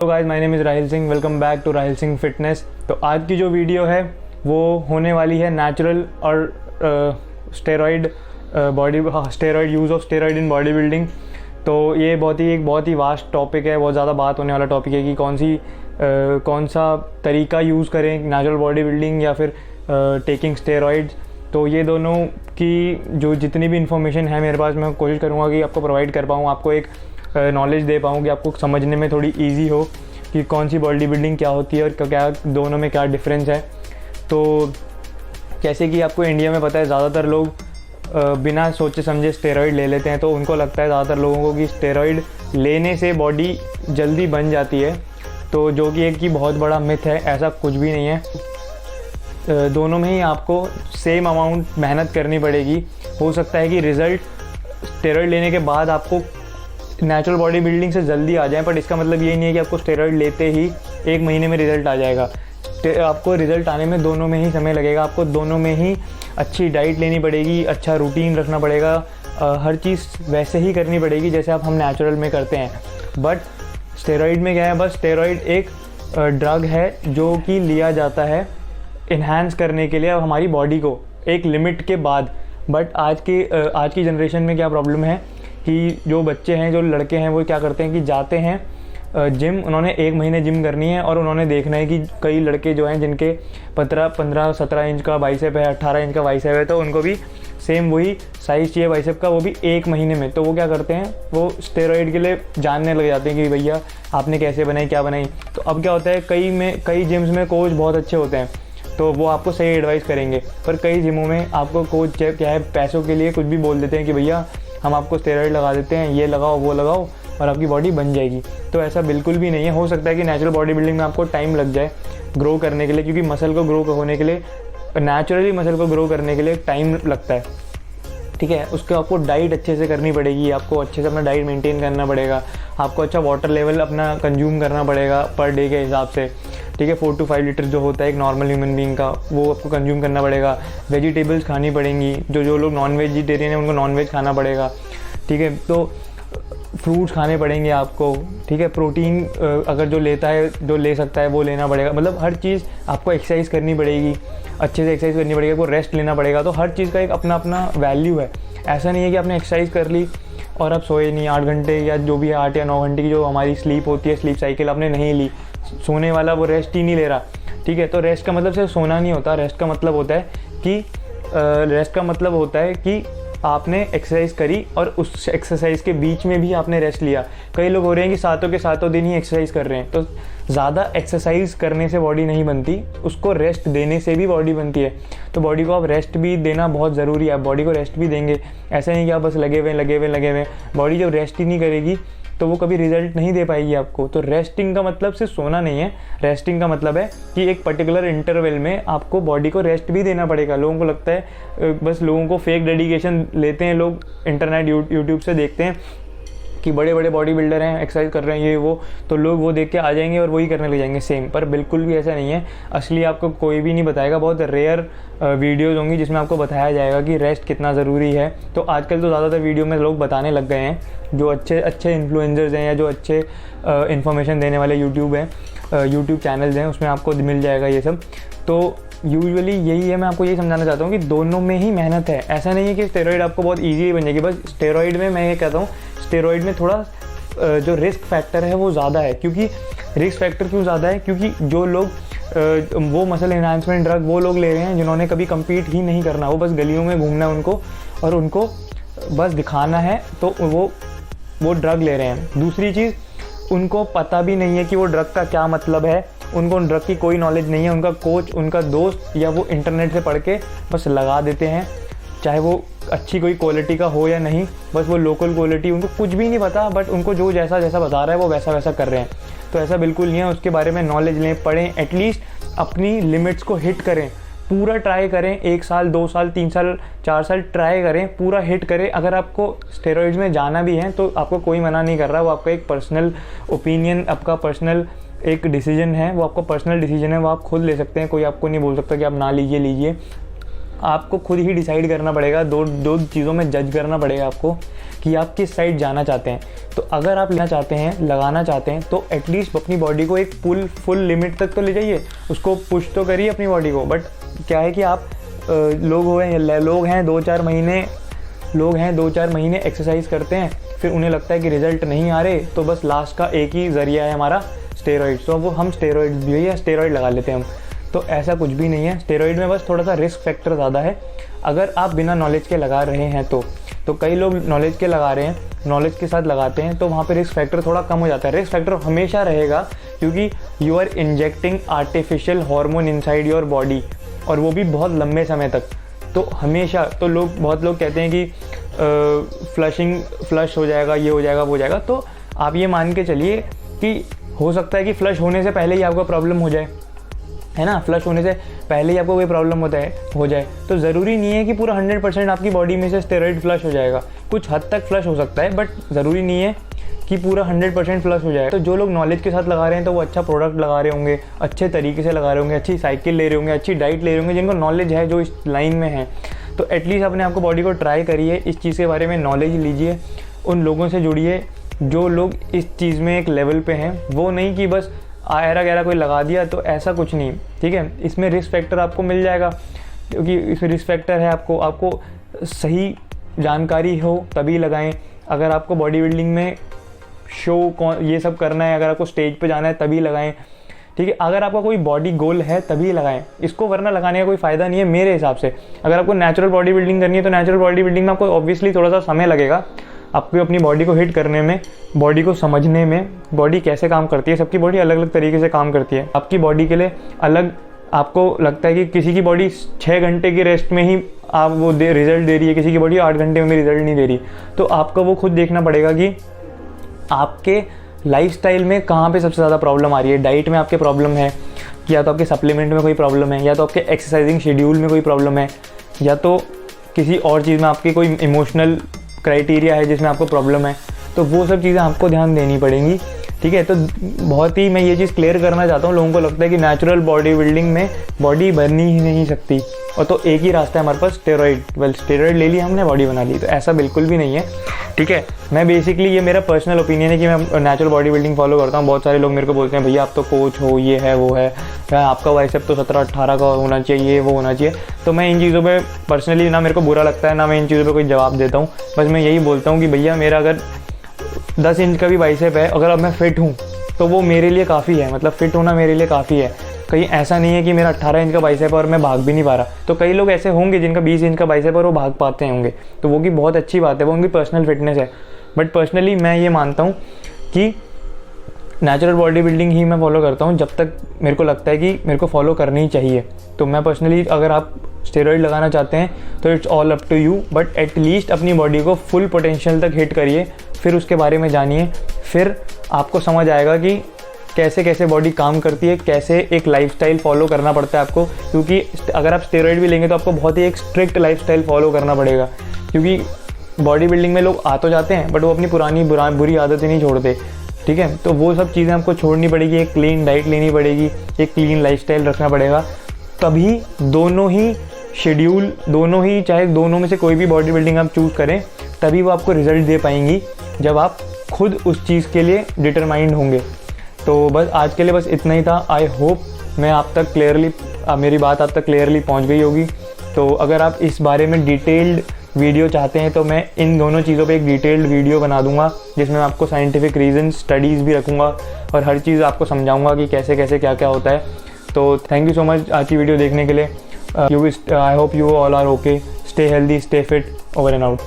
तो guys, my name is Rahil Singh. Welcome back to Rahil Singh fitness. तो आज की जो वीडियो है वो होने वाली है नेचुरल और steroid use of steroid in body building. तो ये बहुत ही वास्ट टॉपिक है, बहुत ज़्यादा बात होने वाला टॉपिक है कि कौन सा तरीका यूज़ करें, नेचुरल बॉडी बिल्डिंग या फिर टेकिंग स्टेरॉइड्स। तो ये दोनों की जो जितनी भी इन्फॉर्मेशन है मेरे पास, मैं कोशिश करूँगा कि आपको प्रोवाइड कर पाऊँ, आपको एक नॉलेज दे पाऊँ कि आपको समझने में थोड़ी इजी हो कि कौन सी बॉडी बिल्डिंग क्या होती है और क्या दोनों में क्या डिफरेंस है। तो जैसे कि आपको इंडिया में पता है, ज़्यादातर लोग बिना सोचे समझे स्टेरॉइड ले लेते हैं। तो उनको लगता है ज़्यादातर लोगों को कि स्टेरॉइड लेने से बॉडी जल्दी बन जाती है, तो जो कि एक बहुत बड़ा मिथ है। ऐसा कुछ भी नहीं है। दोनों में ही आपको सेम अमाउंट मेहनत करनी पड़ेगी। हो सकता है कि रिज़ल्ट स्टेरॉइड लेने के बाद आपको नेचुरल बॉडी बिल्डिंग से जल्दी आ जाए, बट इसका मतलब ये नहीं है कि आपको स्टेरॉइड लेते ही 1 महीने में रिज़ल्ट आ जाएगा। आपको रिज़ल्ट आने में दोनों में ही समय लगेगा। आपको दोनों में ही अच्छी डाइट लेनी पड़ेगी, अच्छा रूटीन रखना पड़ेगा, हर चीज़ वैसे ही करनी पड़ेगी जैसे हम नेचुरल में करते हैं। बट स्टेरॉइड में क्या है, बस स्टेरॉइड एक ड्रग है जो कि लिया जाता है इन्हांस करने के लिए हमारी बॉडी को एक लिमिट के बाद। बट आज की जनरेशन में क्या प्रॉब्लम है कि जो बच्चे हैं, जो लड़के हैं, वो क्या करते हैं कि जाते हैं जिम। उन्होंने 1 महीने जिम करनी है और उन्होंने देखना है कि कई लड़के जो हैं जिनके 15-17 इंच का बाइसेप है, 18 इंच का बाइसेप है, तो उनको भी सेम वही साइज़ चाहिए बाइसेप का, वो भी 1 महीने में। तो वो क्या करते हैं, वो स्टेरॉइड के लिए जानने लग जाते हैं कि भैया आपने कैसे बनाई, क्या बनाई। तो अब क्या होता है, कई जिम्स में कोच बहुत अच्छे होते हैं, तो वो आपको सही एडवाइस करेंगे। पर कई जिमों में आपको कोच क्या है, पैसों के लिए कुछ भी बोल देते हैं कि भैया हम आपको स्टेरॉइड लगा देते हैं, ये लगाओ वो लगाओ और आपकी बॉडी बन जाएगी। तो ऐसा बिल्कुल भी नहीं है। हो सकता है कि नेचुरल बॉडी बिल्डिंग में आपको टाइम लग जाए ग्रो करने के लिए, क्योंकि मसल को ग्रो होने के लिए, नेचुरली मसल को ग्रो करने के लिए टाइम लगता है। ठीक है, उसके आपको डाइट अच्छे से करनी पड़ेगी, आपको अच्छे से अपना डाइट मेंटेन करना पड़ेगा, आपको अच्छा वाटर लेवल अपना कंज्यूम करना पड़ेगा पर डे के हिसाब से। ठीक है, 4 to 5 लीटर जो होता है एक नॉर्मल ह्यूमन बीइंग का, वो आपको कंज्यूम करना पड़ेगा। वेजिटेबल्स खानी पड़ेंगी, जो लोग नॉन वेजिटेरियन है उनको नॉन वेज खाना पड़ेगा। ठीक है, तो फ्रूट्स खाने पड़ेंगे आपको। ठीक है, प्रोटीन अगर जो ले सकता है वो लेना पड़ेगा। मतलब हर चीज़ आपको एक्सरसाइज करनी पड़ेगी, अच्छे से एक्सरसाइज करनी पड़ेगी, आपको रेस्ट लेना पड़ेगा। तो हर चीज़ का एक अपना अपना वैल्यू है। ऐसा नहीं है कि आपने एक्सरसाइज कर ली और आप सोए नहीं 8 घंटे या जो भी है 8 या 9 घंटे की जो हमारी स्लीप होती है, स्लीप साइकिल आपने नहीं ली, सोने वाला वो रेस्ट ही नहीं ले रहा। ठीक है, तो रेस्ट का मतलब सिर्फ सोना नहीं होता। रेस्ट का मतलब होता है कि आपने एक्सरसाइज करी और उस एक्सरसाइज के बीच में भी आपने रेस्ट लिया। कई लोग हो रहे हैं कि सातों के सातों दिन ही एक्सरसाइज कर रहे हैं। तो ज़्यादा एक्सरसाइज करने से बॉडी नहीं बनती, उसको रेस्ट देने से भी बॉडी बनती है। तो बॉडी को आप रेस्ट भी देना बहुत ज़रूरी है। आप बॉडी को रेस्ट भी देंगे, ऐसा नहीं कि आप बस लगे हुए। बॉडी जब रेस्ट ही नहीं करेगी तो वो कभी रिजल्ट नहीं दे पाएगी आपको। तो रेस्टिंग का मतलब सिर्फ सोना नहीं है। रेस्टिंग का मतलब है कि एक पर्टिकुलर इंटरवल में आपको बॉडी को रेस्ट भी देना पड़ेगा। लोगों को लगता है, बस लोगों को फेक डेडिकेशन लेते हैं लोग, इंटरनेट यूट्यूब से देखते हैं कि बड़े बड़े बॉडी बिल्डर हैं, एक्सरसाइज कर रहे हैं ये वो, तो लोग वो देख के आ जाएंगे और वही करने लग जाएंगे सेम। पर बिल्कुल भी ऐसा नहीं है। असली आपको कोई भी नहीं बताएगा। बहुत रेयर वीडियोज़ होंगी जिसमें आपको बताया जाएगा कि रेस्ट कितना ज़रूरी है। तो आजकल तो ज़्यादातर वीडियो में लोग बताने लग गए हैं, जो अच्छे इन्फ्लुएंसर्स हैं या जो अच्छे इन्फॉर्मेशन देने वाले यूट्यूब चैनल्स हैं, उसमें आपको मिल जाएगा ये सब। तो यूजुअली यही है, मैं आपको यही समझाना चाहता हूँ कि दोनों में ही मेहनत है। ऐसा नहीं है कि स्टेरॉइड आपको बहुत ईजी बन जाएगी। बस स्टेरॉइड में मैं ये कहता हूँ, स्टेरॉइड में थोड़ा जो रिस्क फैक्टर है वो ज़्यादा है। क्योंकि रिस्क फैक्टर क्यों ज़्यादा है, क्योंकि जो लोग वो मसल एनहांसमेंट ड्रग वो लोग ले रहे हैं जिन्होंने कभी कम्पीट ही नहीं करना, वो बस गलियों में घूमना है उनको और उनको बस दिखाना है, तो वो ड्रग ले रहे हैं। दूसरी चीज़, उनको पता भी नहीं है कि वो ड्रग का क्या मतलब है, उनको उन ड्रग की कोई नॉलेज नहीं है। उनका कोच, उनका दोस्त या वो इंटरनेट से पढ़ के बस लगा देते हैं, चाहे वो अच्छी कोई क्वालिटी का हो या नहीं, बस वो लोकल क्वालिटी, उनको कुछ भी नहीं पता। बट उनको जो जैसा बता रहा है वो वैसा कर रहे हैं। तो ऐसा बिल्कुल नहीं है। उसके बारे में नॉलेज लें, पढ़ें, एटलीस्ट अपनी लिमिट्स को हिट करें, पूरा ट्राई करें। 1 साल, 2 साल, 3 साल, 4 साल ट्राई करें, पूरा हिट करें। अगर आपको स्टेरॉइड्स में जाना भी है तो आपको कोई मना नहीं कर रहा। वो आपका एक पर्सनल ओपिनियन, आपका पर्सनल एक डिसीजन है, वो आपका पर्सनल डिसीजन है, वो आप खुद ले सकते हैं। कोई आपको नहीं बोल सकता कि आप ना लीजिए। आपको खुद ही डिसाइड करना पड़ेगा, दो चीज़ों में जज करना पड़ेगा आपको कि आप किस साइड जाना चाहते हैं। तो अगर आप लेना चाहते हैं, लगाना चाहते हैं, तो एटलीस्ट अपनी बॉडी को एक फुल लिमिट तक तो ले जाइए, उसको पुश तो करिए अपनी बॉडी को। बट क्या है कि आप लोग हैं 2-4 महीने एक्सरसाइज करते हैं, फिर उन्हें लगता है कि रिजल्ट नहीं आ रहे, तो बस लास्ट का एक ही ज़रिया है हमारा स्टेरॉइड। तो वो हम स्टेरॉइड भी या स्टेरॉइड लगा लेते हैं हम। तो ऐसा कुछ भी नहीं है, स्टेरॉइड में बस थोड़ा सा रिस्क फैक्टर ज़्यादा है अगर आप बिना नॉलेज के लगा रहे हैं तो कई लोग नॉलेज के लगा रहे हैं, नॉलेज के साथ लगाते हैं, तो वहाँ पे रिस्क फैक्टर थोड़ा कम हो जाता है। रिस्क फैक्टर हमेशा रहेगा क्योंकि you are injecting artificial hormone inside your body, और वो भी बहुत लंबे समय तक। तो हमेशा तो बहुत लोग कहते हैं कि फ्लश हो जाएगा, ये हो जाएगा, वो हो जाएगा। तो आप ये मान के चलिए कि हो सकता है कि फ्लश होने से पहले ही आपको प्रॉब्लम हो जाए, है ना। फ्लश होने से पहले ही आपको कोई प्रॉब्लम हो जाए। तो ज़रूरी नहीं है कि पूरा 100% आपकी बॉडी में से स्टेरॉइड फ्लश हो जाएगा। कुछ हद तक फ्लश हो सकता है, बट ज़रूरी नहीं है कि पूरा 100% फ्लश हो जाए। तो जो लोग नॉलेज के साथ लगा रहे हैं तो वो अच्छा प्रोडक्ट लगा रहे होंगे, अच्छे तरीके से लगा रहे होंगे, अच्छी साइकिल ले रहे होंगे, अच्छी डाइट ले रहे होंगे, जिनको नॉलेज है, जो इस लाइन में है। तो एटलीस्ट अपने आपको बॉडी को ट्राई करिए, इस चीज़ के बारे में नॉलेज लीजिए, उन लोगों से जुड़िए जो लोग इस चीज़ में एक लेवल पे हैं। वो नहीं कि बस आयरा गहरा कोई लगा दिया, तो ऐसा कुछ नहीं, ठीक है। इसमें रिस्क फैक्टर आपको मिल जाएगा, क्योंकि इसमें रिस्क फैक्टर है। आपको सही जानकारी हो तभी लगाएं। अगर आपको बॉडी बिल्डिंग में ये सब करना है, अगर आपको स्टेज पे जाना है तभी लगाएं, ठीक है। अगर आपका कोई बॉडी गोल है तभी लगाएं इसको, वरना लगाने का कोई फ़ायदा नहीं है मेरे हिसाब से। अगर आपको नेचुरल बॉडी बिल्डिंग करनी है तो नेचुरल बॉडी बिल्डिंग में आपको ऑब्वियसली थोड़ा सा समय लगेगा, आपको अपनी बॉडी को हिट करने में, बॉडी को समझने में, बॉडी कैसे काम करती है। सबकी बॉडी अलग अलग तरीके से काम करती है। आपकी बॉडी के लिए अलग, आपको लगता है कि किसी की बॉडी 6 घंटे की रेस्ट में ही आप वो रिजल्ट दे रही है, किसी की बॉडी 8 घंटे में रिजल्ट नहीं दे रही। तो आपको वो खुद देखना पड़ेगा कि आपके लाइफस्टाइल में कहाँ पे सबसे ज़्यादा प्रॉब्लम आ रही है। डाइट में आपके प्रॉब्लम है, या तो आपके सप्लीमेंट में कोई प्रॉब्लम है, या तो आपके एक्सरसाइजिंग शेड्यूल में कोई प्रॉब्लम है, या तो किसी और चीज़ में आपकी कोई इमोशनल क्राइटेरिया है जिसमें आपको प्रॉब्लम है। तो वो सब चीज़ें आपको ध्यान देनी पड़ेंगी, ठीक है। तो बहुत ही मैं ये चीज़ क्लियर करना चाहता हूँ, लोगों को लगता है कि नेचुरल बॉडी बिल्डिंग में बॉडी बननी ही नहीं सकती, और तो एक ही रास्ता है हमारे पास, स्टेरॉइड। स्टेरॉइड ले लिया हमने, बॉडी बना ली। तो ऐसा बिल्कुल भी नहीं है, ठीक है। मैं बेसिकली, ये मेरा पर्सनल ओपिनियन है कि मैं नेचुरल बॉडी बिल्डिंग फॉलो करता हूँ। बहुत सारे लोग मेरे को बोलते हैं भैया आप तो कोच हो, ये है वो है, या आपका बाइसेप तो 17-18 का होना चाहिए, ये वो होना चाहिए। तो मैं इन चीज़ों पे पर्सनली ना मेरे को बुरा लगता है, ना मैं इन चीज़ों पे कोई जवाब देता हूँ। बस मैं यही बोलता हूँ कि भैया मेरा अगर 10 इंच का भी बाइसेप है, अगर अब मैं फिट हूँ तो वो मेरे लिए काफ़ी है। मतलब फिट होना मेरे लिए काफ़ी है। कहीं ऐसा नहीं है कि मेरा 18 इंच का बाइसेप है और मैं भाग भी नहीं पा रहा। तो कई लोग ऐसे होंगे जिनका 20 इंच का बाइसेप है और वो भाग पाते होंगे, तो वो की बहुत अच्छी बात है, वो उनकी पर्सनल फिटनेस है। बट पर्सनली मैं ये मानता हूँ कि नेचुरल बॉडी बिल्डिंग ही मैं फॉलो करता हूँ, जब तक मेरे को लगता है कि मेरे को फॉलो करनी ही चाहिए। तो मैं पर्सनली, अगर आप स्टेरॉइड लगाना चाहते हैं तो it's all up to you, but at least अपनी बॉडी को फुल पोटेंशियल तक हिट करिए, फिर उसके बारे में जानिए। फिर आपको समझ आएगा कि कैसे कैसे बॉडी काम करती है, कैसे एक लाइफस्टाइल फॉलो करना पड़ता है आपको। क्योंकि अगर आप स्टेरॉइड भी लेंगे तो आपको बहुत ही एक स्ट्रिक्ट लाइफस्टाइल फॉलो करना पड़ेगा, क्योंकि बॉडी बिल्डिंग में लोग आ तो जाते हैं बट वो अपनी पुरानी बुरी आदतें नहीं छोड़ते, ठीक है। तो वो सब चीज़ें आपको छोड़नी पड़ेगी, एक क्लीन डाइट लेनी पड़ेगी, एक क्लीन लाइफस्टाइल रखना पड़ेगा। तभी दोनों ही शेड्यूल, दोनों ही, चाहे दोनों में से कोई भी बॉडी बिल्डिंग आप चूज़ करें, तभी वो आपको रिजल्ट दे पाएंगी जब आप खुद उस चीज़ के लिए डिटरमाइंड होंगे। तो बस आज के लिए बस इतना ही था। आई होप मैं आप तक मेरी बात आप तक क्लियरली पहुंच गई होगी। तो अगर आप इस बारे में डिटेल्ड वीडियो चाहते हैं तो मैं इन दोनों चीज़ों पे एक डिटेल्ड वीडियो बना दूंगा, जिसमें मैं आपको साइंटिफिक रीजन, स्टडीज़ भी रखूँगा और हर चीज़ आपको समझाऊँगा कि कैसे कैसे क्या क्या होता है। तो थैंक यू सो मच आज की वीडियो देखने के लिए। I hope you all are okay. Stay healthy, stay fit, over and out.